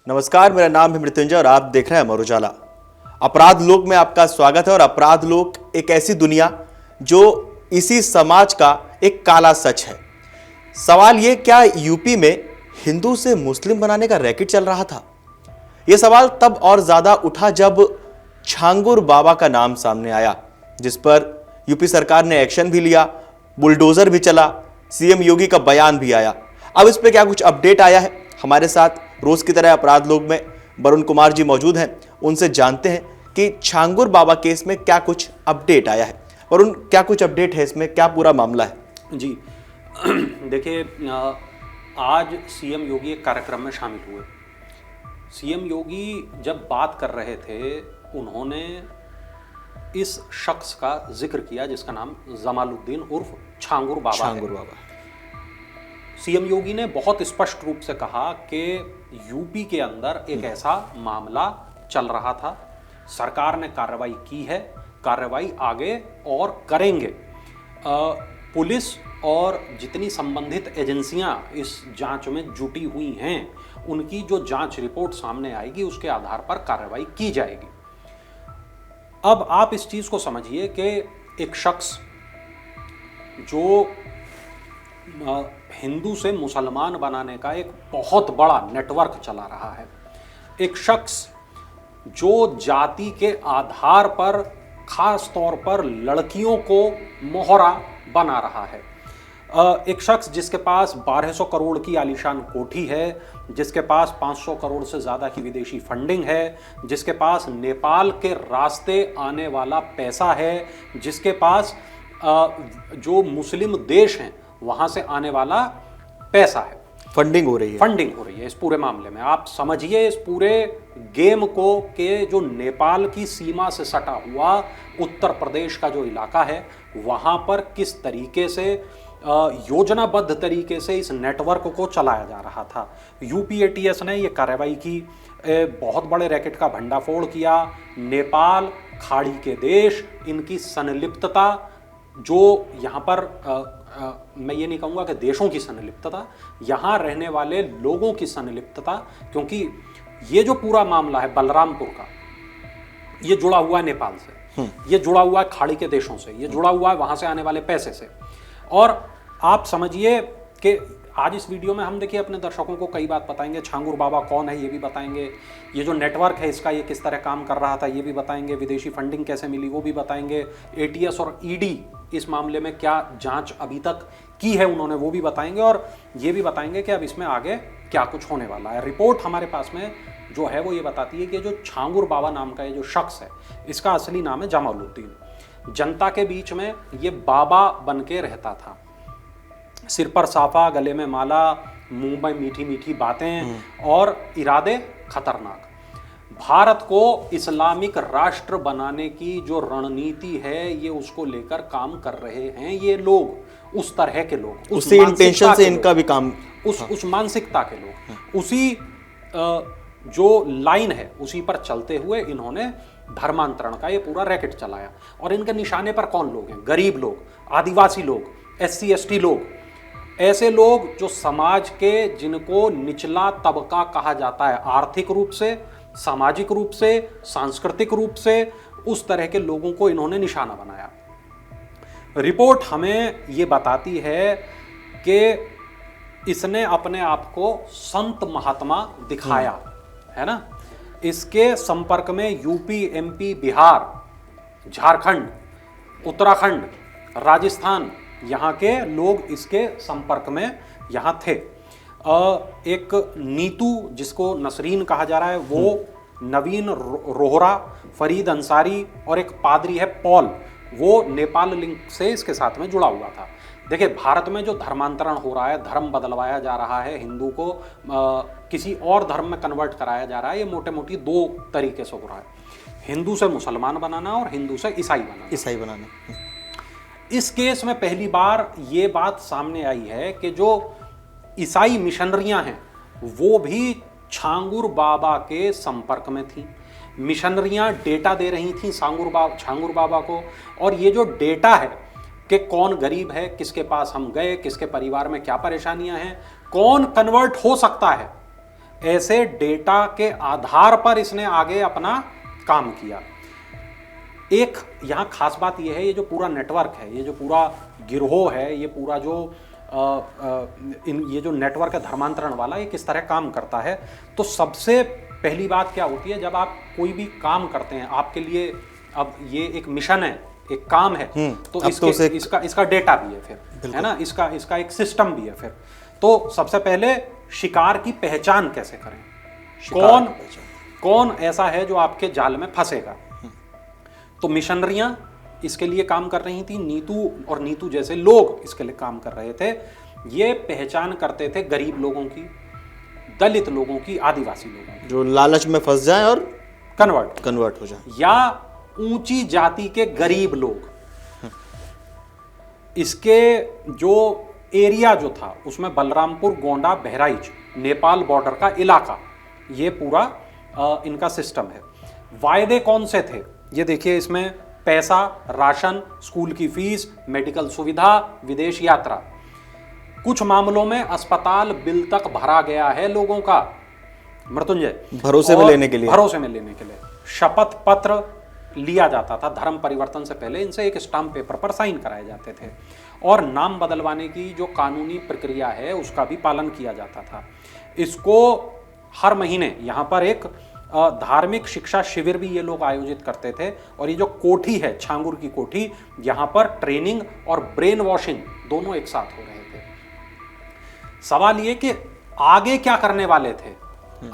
नमस्कार, मेरा नाम है मृत्युंजय और आप देख रहे हैं अमर उजाला। अपराध लोक में आपका स्वागत है। और अपराध लोक एक ऐसी दुनिया जो इसी समाज का एक काला सच है। सवाल ये, क्या यूपी में हिंदू से मुस्लिम बनाने का रैकेट चल रहा था? यह सवाल तब और ज्यादा उठा जब छांगुर बाबा का नाम सामने आया, जिस पर यूपी सरकार ने एक्शन भी लिया, बुलडोजर भी चला, सीएम योगी का बयान भी आया। अब इस पे क्या कुछ अपडेट आया है? हमारे साथ रोज की तरह अपराध लोक में वरुण कुमार जी मौजूद हैं। उनसे जानते हैं कि छांगुर बाबा केस में क्या कुछ अपडेट आया है। वरुण, क्या कुछ अपडेट है इसमें? क्या पूरा मामला है? जी देखिए, आज सीएम योगी एक कार्यक्रम में शामिल हुए। सीएम योगी जब बात कर रहे थे, उन्होंने इस शख्स का जिक्र किया जिसका नाम जमालुद्दीन उर्फ छांगुर बाबा है। सीएम योगी ने बहुत स्पष्ट रूप से कहा कि यूपी के अंदर एक ऐसा मामला चल रहा था, सरकार ने कार्रवाई की है, कार्रवाई आगे और करेंगे। पुलिस और जितनी संबंधित एजेंसियां इस जांच में जुटी हुई हैं, उनकी जो जांच रिपोर्ट सामने आएगी उसके आधार पर कार्रवाई की जाएगी। अब आप इस चीज को समझिए कि एक शख्स जो हिंदू से मुसलमान बनाने का एक बहुत बड़ा नेटवर्क चला रहा है, एक शख्स जो जाति के आधार पर खास तौर पर लड़कियों को मोहरा बना रहा है, एक शख्स जिसके पास 1200 करोड़ की आलीशान कोठी है, जिसके पास 500 करोड़ से ज़्यादा की विदेशी फंडिंग है, जिसके पास नेपाल के रास्ते आने वाला पैसा है, जिसके पास जो मुस्लिम देश हैं वहाँ से आने वाला पैसा है। फंडिंग हो रही है इस पूरे मामले में। आप समझिए इस पूरे गेम को कि जो नेपाल की सीमा से सटा हुआ उत्तर प्रदेश का जो इलाका है, वहाँ पर किस तरीके से योजनाबद्ध तरीके से इस नेटवर्क को चलाया जा रहा था। यूपी एटीएस ने ये कार्रवाई की, बहुत बड़े रैकेट का भंडाफोड़ किया। नेपाल, खाड़ी के देश, इनकी संलिप्तता, जो यहाँ पर मैं ये नहीं कहूँगा कि देशों की संलिप्तता, यहाँ रहने वाले लोगों की संलिप्तता, क्योंकि ये जो पूरा मामला है बलरामपुर का, ये जुड़ा हुआ है नेपाल से, ये जुड़ा हुआ है खाड़ी के देशों से, ये जुड़ा हुआ है वहाँ से आने वाले पैसे से। और आप समझिए कि आज इस वीडियो में हम देखिए अपने दर्शकों को कई बात बताएंगे। छांगुर बाबा कौन है ये भी बताएंगे, ये जो नेटवर्क है इसका ये किस तरह काम कर रहा था ये भी बताएंगे, विदेशी फंडिंग कैसे मिली वो भी बताएंगे, एटीएस और ईडी इस मामले में क्या जांच अभी तक की है उन्होंने वो भी बताएंगे, और ये भी बताएंगे कि अब इसमें आगे क्या कुछ होने वाला है। रिपोर्ट हमारे पास में जो है वो ये बताती है कि जो छांगुर बाबा नाम का ये जो शख्स है, इसका असली नाम है जमालुद्दीन। जनता के बीच में ये बाबा बन के रहता था, सिर पर साफा, गले में माला, मुंह में मीठी मीठी बातें और इरादे खतरनाक। भारत को इस्लामिक राष्ट्र बनाने की जो रणनीति है ये उसको लेकर काम कर रहे हैं ये लोग, उस तरह के लोग, उसी इंटेंशन से इनका भी काम, उस मानसिकता के लोग, उसी जो लाइन है उसी पर चलते हुए इन्होंने धर्मांतरण का ये पूरा रैकेट चलाया। और इनके निशाने पर कौन लोग हैं? गरीब लोग, आदिवासी लोग, SC ST लोग, ऐसे लोग जो समाज के, जिनको निचला तबका कहा जाता है, आर्थिक रूप से, सामाजिक रूप से, सांस्कृतिक रूप से, उस तरह के लोगों को इन्होंने निशाना बनाया। रिपोर्ट हमें ये बताती है कि इसने अपने आप को संत महात्मा दिखाया है ना। इसके संपर्क में यूपी, MP, बिहार, झारखंड, उत्तराखंड, राजस्थान, यहाँ के लोग इसके संपर्क में यहाँ थे। एक नीतू, जिसको नसरीन कहा जा रहा है, वो नवीन रोहरा, फरीद अंसारी और एक पादरी है पॉल, वो नेपाल लिंक से इसके साथ में जुड़ा हुआ था। देखिए, भारत में जो धर्मांतरण हो रहा है, धर्म बदलवाया जा रहा है, हिंदू को किसी और धर्म में कन्वर्ट कराया जा रहा है, ये मोटे मोटी दो तरीके से हो रहा है, हिंदू से मुसलमान बनाना और हिंदू से ईसाई बनाना। इस केस में पहली बार ये बात सामने आई है कि जो ईसाई मिशनरियां हैं वो भी छांगुर बाबा के संपर्क में थी। मिशनरियां डेटा दे रही थी छांगुर बाबा को, और ये जो डेटा है कि कौन गरीब है, किसके पास हम गए, किसके परिवार में क्या परेशानियां हैं, कौन कन्वर्ट हो सकता है, ऐसे डेटा के आधार पर इसने आगे अपना काम किया। एक यहाँ खास बात यह है, ये जो पूरा नेटवर्क है, ये जो पूरा गिरोह है, ये पूरा जो ये जो नेटवर्क है धर्मांतरण वाला, ये किस तरह काम करता है। तो सबसे पहली बात क्या होती है, जब आप कोई भी काम करते हैं, आपके लिए अब ये एक मिशन है, एक काम है, तो इसका डेटा भी है फिर, है ना, इसका एक सिस्टम भी है फिर। तो सबसे पहले शिकार की पहचान कैसे करें, कौन ऐसा है जो आपके जाल में फंसेगा। तो मिशनरियां इसके लिए काम कर रही थी, नीतू और नीतू जैसे लोग इसके लिए काम कर रहे थे। ये पहचान करते थे गरीब लोगों की, दलित लोगों की, आदिवासी लोगों की, जो लालच में फंस जाएं और कन्वर्ट हो जाए, या ऊंची जाति के गरीब लोग। इसके जो एरिया जो था उसमें बलरामपुर, गोंडा, बहराइच, नेपाल बॉर्डर का इलाका, ये पूरा इनका सिस्टम है। वायदे कौन से थे ये देखिए, इसमें पैसा, राशन, स्कूल की फीस, मेडिकल सुविधा, विदेश यात्रा। कुछ मामलों में अस्पताल बिल तक भरा गया है लोगों का, मृत्युंजय, भरोसे में लेने के लिए शपथ पत्र लिया जाता था। धर्म परिवर्तन से पहले इनसे एक स्टाम्प पेपर पर साइन कराए जाते थे, और नाम बदलवाने की जो कानूनी प्रक्रिया है उसका भी पालन किया जाता था। इसको हर महीने यहाँ पर एक धार्मिक शिक्षा शिविर भी ये लोग आयोजित करते थे। और ये जो कोठी है, छांगुर की कोठी, यहाँ पर ट्रेनिंग और ब्रेन वॉशिंग दोनों एक साथ हो रहे थे। सवाल ये कि आगे क्या करने वाले थे।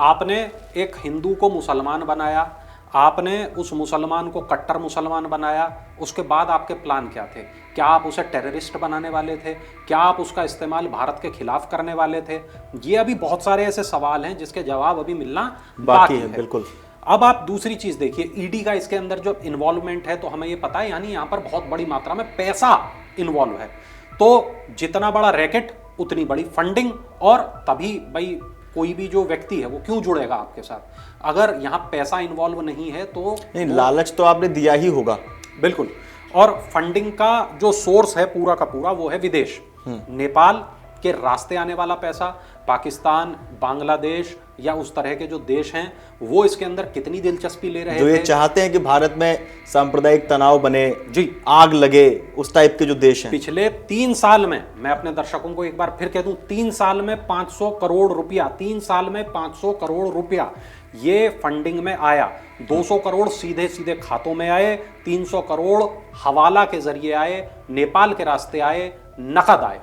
आपने एक हिंदू को मुसलमान बनाया, आपने उस मुसलमान को कट्टर मुसलमान बनाया, उसके बाद आपके प्लान क्या थे? क्या आप उसे टेररिस्ट बनाने वाले थे? क्या आप उसका इस्तेमाल भारत के खिलाफ करने वाले थे? ये अभी बहुत सारे ऐसे सवाल हैं जिसके जवाब अभी मिलना बाकी है। बिल्कुल। अब आप दूसरी चीज देखिए, ईडी का इसके अंदर जो इन्वॉल्वमेंट है, तो हमें ये पता है, यानी यहाँ पर बहुत बड़ी मात्रा में पैसा इन्वॉल्व है। तो जितना बड़ा रैकेट उतनी बड़ी फंडिंग, और तभी भाई कोई भी जो व्यक्ति है वो क्यों जुड़ेगा आपके साथ। अगर यहाँ पैसा इन्वॉल्व नहीं है तो नहीं, लालच तो आपने दिया ही होगा। बिल्कुल। और फंडिंग का जो सोर्स है पूरा का पूरा वो है विदेश, नेपाल के रास्ते आने वाला पैसा, पाकिस्तान, बांग्लादेश या उस तरह के जो देश हैं वो इसके अंदर कितनी दिलचस्पी ले रहे जो ये चाहते हैं कि भारत में सांप्रदायिक तनाव बने, जी, आग लगे, उस टाइप के जो देश हैं। पिछले 3 साल में, मैं अपने दर्शकों को एक बार फिर कह दूं, 3 साल में 500 करोड़ रुपया, 3 साल में 500 करोड़ रुपया ये फंडिंग में आया। 200 करोड़ सीधे सीधे खातों में आए, 300 करोड़ हवाला के जरिए आए, नेपाल के रास्ते आए, नकद आए।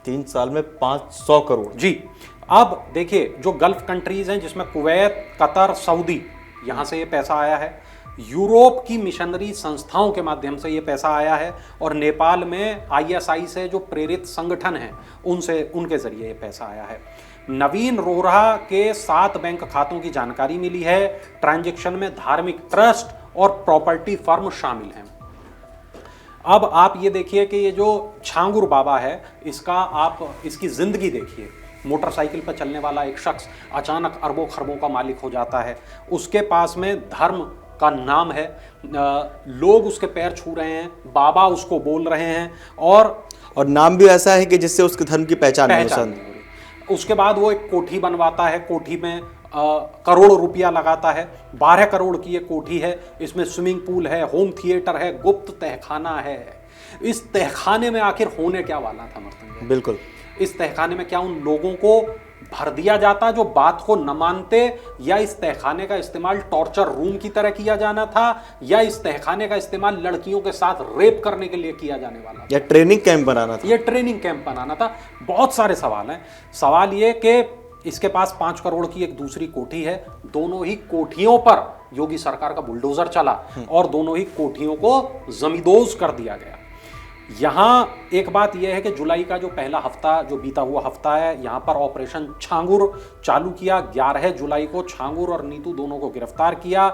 3 साल में 500 करोड़। जी। अब देखिए, जो गल्फ कंट्रीज हैं जिसमें कुवैत, कतर, सऊदी, यहां से ये पैसा आया है। यूरोप की मिशनरी संस्थाओं के माध्यम से ये पैसा आया है, और नेपाल में आईएसआई से जो प्रेरित संगठन हैं उनके जरिए ये पैसा आया है। नवीन रोहरा के 7 बैंक खातों की जानकारी मिली है। ट्रांजैक्शन में धार्मिक ट्रस्ट और प्रॉपर्टी फर्म शामिल हैं। अब आप ये देखिए कि ये जो छांगुर बाबा है, इसकी जिंदगी देखिए। मोटरसाइकिल पर चलने वाला एक शख्स अचानक अरबों खरबों का मालिक हो जाता है। उसके पास में धर्म का नाम है, लोग उसके पैर छू रहे हैं, बाबा उसको बोल रहे हैं, और नाम भी ऐसा है कि जिससे उसके धर्म की पहचान नहीं हो रही। उसके बाद वो एक कोठी बनवाता है, कोठी में करोड़ों रुपया लगाता है। 12 करोड़ की ये कोठी है, इसमें स्विमिंग पूल है, होम थिएटर है, गुप्त तहखाना है। इस तहखाने में आखिर होने क्या वाला था मर्तन? बिल्कुल। इस तहखाने में क्या उन लोगों को भर दिया जाता जो बात को न मानते, या इस तहखाने का इस्तेमाल टॉर्चर रूम की तरह किया जाना था, या इस तहखाने का इस्तेमाल लड़कियों के साथ रेप करने के लिए किया जाने वाला था, या ट्रेनिंग कैंप बनाना था? ये ट्रेनिंग कैंप बनाना था। बहुत सारे सवाल हैं। सवाल ये कि इसके पास 5 करोड़ की एक दूसरी कोठी है। दोनों ही कोठियों पर योगी सरकार का बुलडोजर चला, और दोनों ही कोठियों को जमींदोज कर दिया गया। यहाँ एक बात यह है कि जुलाई का जो पहला हफ्ता, जो बीता हुआ हफ्ता है, यहाँ पर ऑपरेशन छांगुर चालू किया। 11 जुलाई को छांगुर और नीतू दोनों को गिरफ्तार किया।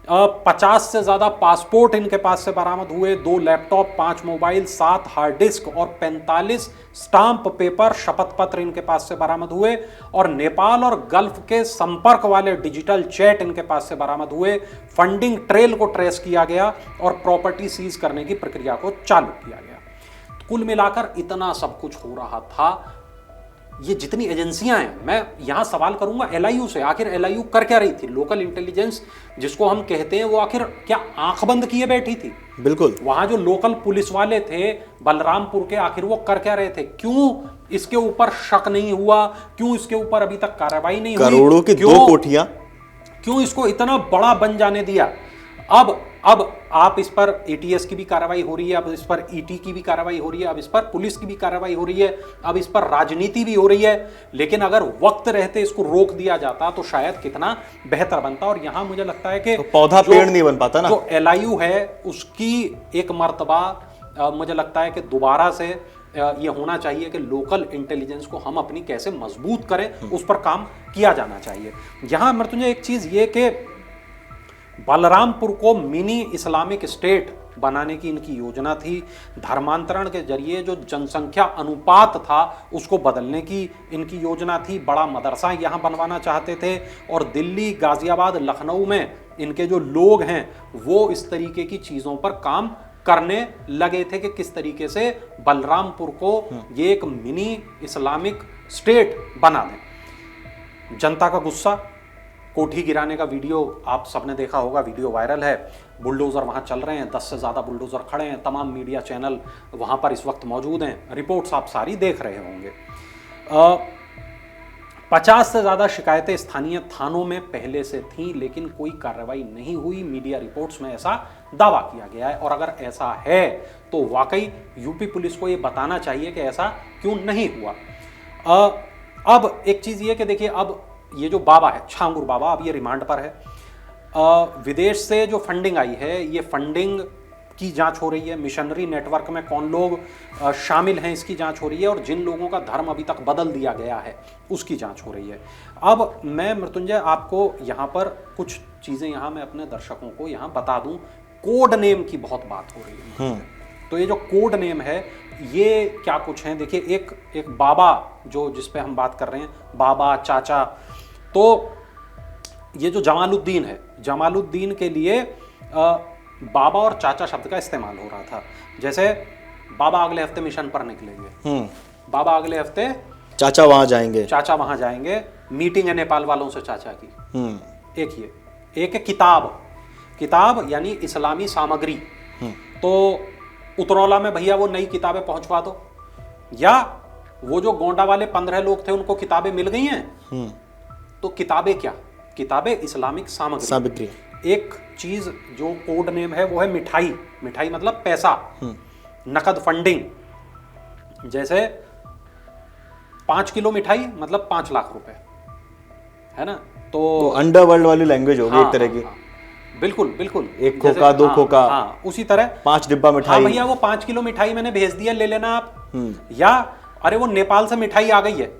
50 से ज़्यादा पासपोर्ट इनके पास से बरामद हुए, 2 लैपटॉप, 5 मोबाइल, 7 हार्ड डिस्क और 45 स्टाम्प पेपर, शपथ पत्र इनके पास से बरामद हुए। और नेपाल और गल्फ के संपर्क वाले डिजिटल चैट इनके पास से बरामद हुए। फंडिंग ट्रेल को ट्रेस किया गया और प्रॉपर्टी सीज करने की प्रक्रिया को चालू किया गया। कुल मिलाकर इतना सब कुछ हो रहा था। ये जितनी एजेंसियां हैं, मैं यहां सवाल करूंगा एलआईयू से, आखिर एलआईयू कर क्या रही थी? लोकल इंटेलिजेंस जिसको हम कहते हैं, वो आखिर क्या आंख बंद किए बैठी थी? बिल्कुल। वहां जो लोकल पुलिस वाले थे बलरामपुर के, आखिर वो कर क्या रहे थे? क्यों इसके ऊपर शक नहीं हुआ? क्यों इसके ऊपर अभी तक कार्रवाई नहीं हुई? करोड़ों की 2 कोठियां, क्यों इसको इतना बड़ा बन जाने दिया? अब आप इस पर एटीएस की भी कार्रवाई हो रही है, अब इस पर ईटी की भी कार्रवाई हो रही है, अब इस पर पुलिस की भी कार्रवाई हो रही है, अब इस पर राजनीति भी हो रही है। लेकिन अगर वक्त रहते इसको रोक दिया जाता तो शायद कितना बेहतर बनता। और यहां मुझे लगता है कि तो पौधा पेड़ नहीं बन पाता ना। जो एलआईयू है उसकी एक मर्तबा मुझे लगता है कि दोबारा से ये होना चाहिए कि लोकल इंटेलिजेंस को हम अपनी कैसे मजबूत करें, उस पर काम किया जाना चाहिए। यहां मृत्युंजय एक चीज ये कि बलरामपुर को मिनी इस्लामिक स्टेट बनाने की इनकी योजना थी। धर्मांतरण के जरिए जो जनसंख्या अनुपात था उसको बदलने की इनकी योजना थी। बड़ा मदरसा यहां बनवाना चाहते थे। और दिल्ली, गाजियाबाद, लखनऊ में इनके जो लोग हैं वो इस तरीके की चीजों पर काम करने लगे थे कि किस तरीके से बलरामपुर को ये एक मिनी इस्लामिक स्टेट बना दें। जनता का गुस्सा, कोठी गिराने का वीडियो आप सबने देखा होगा, वीडियो वायरल है। बुलडोज़र वहाँ चल रहे हैं, 10 से ज़्यादा बुलडोज़र खड़े हैं, तमाम मीडिया चैनल वहाँ पर इस वक्त मौजूद हैं, रिपोर्ट्स आप सारी देख रहे होंगे। 50 से ज़्यादा शिकायतें स्थानीय थानों में पहले से थीं, लेकिन कोई कार्रवाई नहीं हुई। मीडिया रिपोर्ट्स में ऐसा दावा किया गया है। और अगर ऐसा है तो वाकई यूपी पुलिस को ये बताना चाहिए कि ऐसा क्यों नहीं हुआ। अब एक चीज़ ये कि देखिए, अब ये जो बाबा है, छांगुर बाबा, अब ये रिमांड पर है। विदेश से जो फंडिंग आई है, ये फंडिंग की जांच हो रही है। मिशनरी नेटवर्क में कौन लोग शामिल हैं इसकी जांच हो रही है। और जिन लोगों का धर्म अभी तक बदल दिया गया है उसकी जांच हो रही है। अब मैं मृत्युंजय आपको यहाँ पर कुछ चीज़ें यहाँ मैं अपने दर्शकों को यहाँ बता दूँ। कोड नेम की बहुत बात हो रही है। तो ये जो कोड नेम है ये क्या कुछ है? देखिए, एक बाबा जो जिस पे हम बात कर रहे हैं, बाबा, चाचा, तो ये जो जमालुद्दीन है, जमालुद्दीन के लिए बाबा और चाचा शब्द का इस्तेमाल हो रहा था। जैसे बाबा अगले हफ्ते मिशन पर निकलेंगे, बाबा अगले हफ्ते चाचा वहां जाएंगे, चाचा वहां जाएंगे, मीटिंग है नेपाल वालों से चाचा की। एक है किताब यानी इस्लामी सामग्री। तो उतरौला में भैया वो नई किताबें पहुंचवा दो, या वो जो गोंडा वाले 15 लोग थे उनको किताबें मिल गई हैं। तो किताबें क्या? किताबें इस्लामिक सामग्री। एक चीज जो कोड नेम है वो है मिठाई। मिठाई मतलब पैसा, नकद फंडिंग। जैसे 5 किलो मिठाई मतलब 5 लाख रुपए, है ना? तो अंडरवर्ल्ड वाली लैंग्वेज होगी एक तरह की। बिल्कुल बिल्कुल। 1 खोखा 2 खोखा, उसी तरह 5 डिब्बा मिठाई। भैया वो 5 किलो मिठाई मैंने भेज दिया, ले लेना आप। या अरे वो नेपाल से मिठाई आ गई है।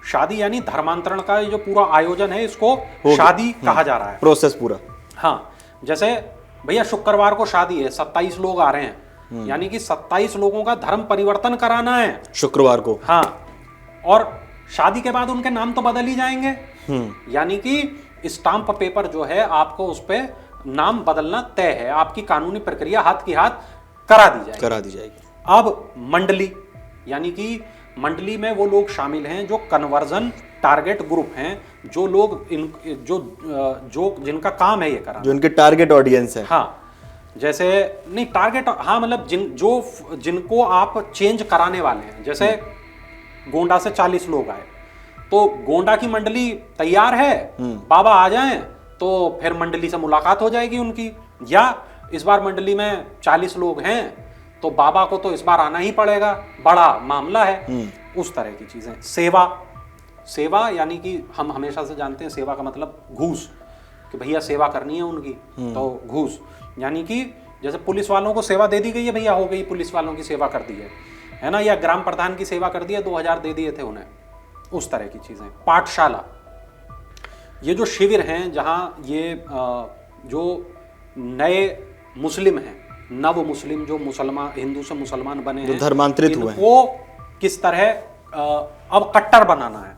शादी यानी धर्मांतरण का जो पूरा आयोजन है इसको शादी कहा जा रहा है, प्रोसेस पूरा। हाँ, जैसे भैया शुक्रवार को शादी है, 27 लोग आ रहे हैं, यानी कि 27 लोगों का धर्म परिवर्तन कराना है शुक्रवार को। हाँ, और शादी के बाद उनके नाम तो बदल ही जाएंगे। यानी कि स्टाम्प पेपर जो है आपको उस पर नाम बदलना तय है। आपकी कानूनी प्रक्रिया हाथ की हाथ करा दी जाएगी। अब मंडली, यानी कि मंडली में वो लोग शामिल हैं जो कन्वर्जन टारगेट ग्रुप हैं, जो लोग जो जिनका काम है ये कराना, जो इनके टारगेट ऑडियंस है। हाँ, जैसे नहीं टारगेट, हाँ मतलब जिनको आप चेंज कराने वाले हैं। जैसे गोंडा से 40 लोग आए, तो गोंडा की मंडली तैयार है, बाबा आ जाएं तो फिर मंडली से मुलाकात हो जाएगी उनकी। या इस बार मंडली में 40 लोग हैं तो बाबा को तो इस बार आना ही पड़ेगा, बड़ा मामला है। उस तरह की चीजें। सेवा यानी कि हम हमेशा से जानते हैं सेवा का मतलब घूस, कि भैया सेवा करनी है उनकी, तो घूस। यानी कि जैसे पुलिस वालों को सेवा दे दी गई है, भैया हो गई, पुलिस वालों की सेवा कर दी है ना, या ग्राम प्रधान की सेवा कर दी है, 2000 दे दिए थे उन्हें, उस तरह की चीजें। पाठशाला, ये जो शिविर हैं जहां ये जो नए मुस्लिम हैं, नव मुस्लिम जो मुसलमान, हिंदू से मुसलमान बने हैं, धर्मांतरित हुए हैं, वो किस तरह अब कट्टर बनाना है,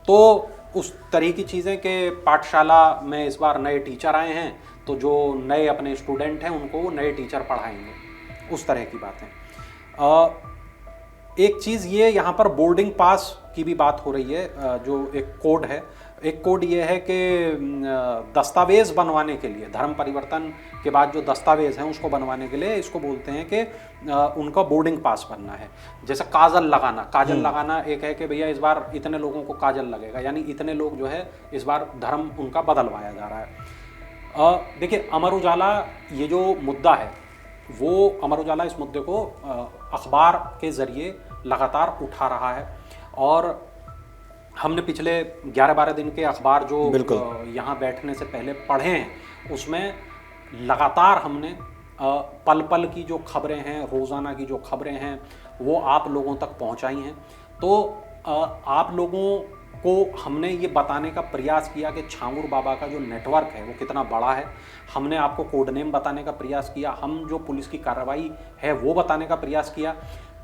तो उस तरह की चीजें के पाठशाला में इस बार नए टीचर आए हैं, तो जो नए अपने स्टूडेंट हैं उनको वो नए टीचर पढ़ाएंगे, उस तरह की बातें। एक चीज़ ये यहाँ पर बोर्डिंग पास की भी बात हो रही है, जो एक कोड है। एक कोड ये है कि दस्तावेज़ बनवाने के लिए, धर्म परिवर्तन के बाद जो दस्तावेज़ हैं उसको बनवाने के लिए इसको बोलते हैं कि उनका बोर्डिंग पास बनना है। जैसे काजल लगाना एक है कि भैया इस बार इतने लोगों को काजल लगेगा, यानी इतने लोग जो है इस बार धर्म उनका बदलवाया जा रहा है। देखिए, अमर उजाला ये जो मुद्दा है वो अमर उजाला इस मुद्दे को अखबार के ज़रिए लगातार उठा रहा है, और हमने पिछले 11-12 दिन के अखबार जो यहाँ बैठने से पहले पढ़े हैं उसमें लगातार हमने पल पल की जो खबरें हैं, रोज़ाना की जो खबरें हैं वो आप लोगों तक पहुँचाई हैं। तो आप लोगों को हमने ये बताने का प्रयास किया कि छांगुर बाबा का जो नेटवर्क है वो कितना बड़ा है। हमने आपको कोड नेम बताने का प्रयास किया, हम जो पुलिस की कार्रवाई है वो बताने का प्रयास किया।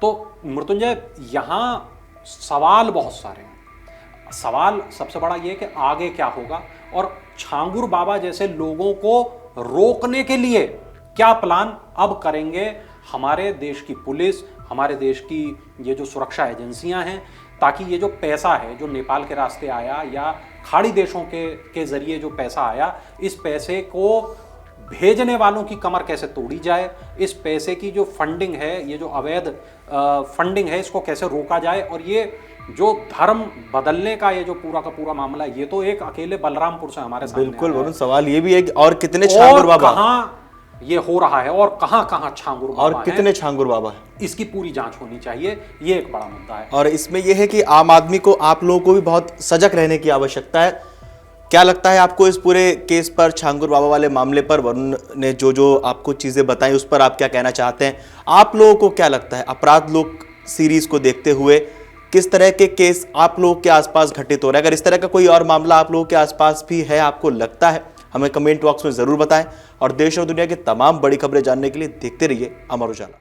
तो मृत्युंजय, यहाँ सवाल बहुत सारे हैं। सवाल सबसे बड़ा ये कि आगे क्या होगा, और छांगुर बाबा जैसे लोगों को रोकने के लिए क्या प्लान अब करेंगे हमारे देश की पुलिस, हमारे देश की ये जो सुरक्षा एजेंसियां हैं, ताकि ये जो पैसा है जो नेपाल के रास्ते आया या खाड़ी देशों के जरिए जो पैसा आया, इस पैसे को भेजने वालों की कमर कैसे तोड़ी जाए, इस पैसे की जो फंडिंग है, ये जो अवैध फंडिंग है, इसको कैसे रोका जाए। और ये जो धर्म बदलने का ये जो पूरा का पूरा मामला है, ये तो एक अकेले बलरामपुर से हमारे सामने बिल्कुल वरुण, सवाल ये भी है कि और कितने छांगुर बाबा, कहाँ ये हो रहा है और कहाँ छांगुर बाबा और कितने छांगुर बाबा है, इसकी पूरी जांच होनी चाहिए। ये एक बड़ा मुद्दा है। और इसमें यह है कि आम आदमी को, आप लोगों को भी बहुत सजग रहने की आवश्यकता है। क्या लगता है आपको इस पूरे केस पर, छांगुर बाबा वाले मामले पर वरुण ने जो आपको चीजें बताई उस पर आप क्या कहना चाहते हैं? आप लोगों को क्या लगता है, अपराध लोक सीरीज को देखते हुए किस तरह के केस आप लोगों के आसपास घटित हो रहे हैं? अगर इस तरह का कोई और मामला आप लोगों के आसपास भी है, आपको लगता है, हमें कमेंट बॉक्स में जरूर बताएं। और देश और दुनिया की तमाम बड़ी खबरें जानने के लिए देखते रहिए अमर उजाला।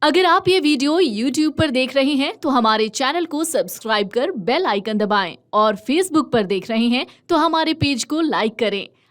अगर आप ये वीडियो YouTube पर देख रहे हैं तो हमारे चैनल को सब्सक्राइब कर बेल आइकन दबाएं, और Facebook पर देख रहे हैं तो हमारे पेज को लाइक करें।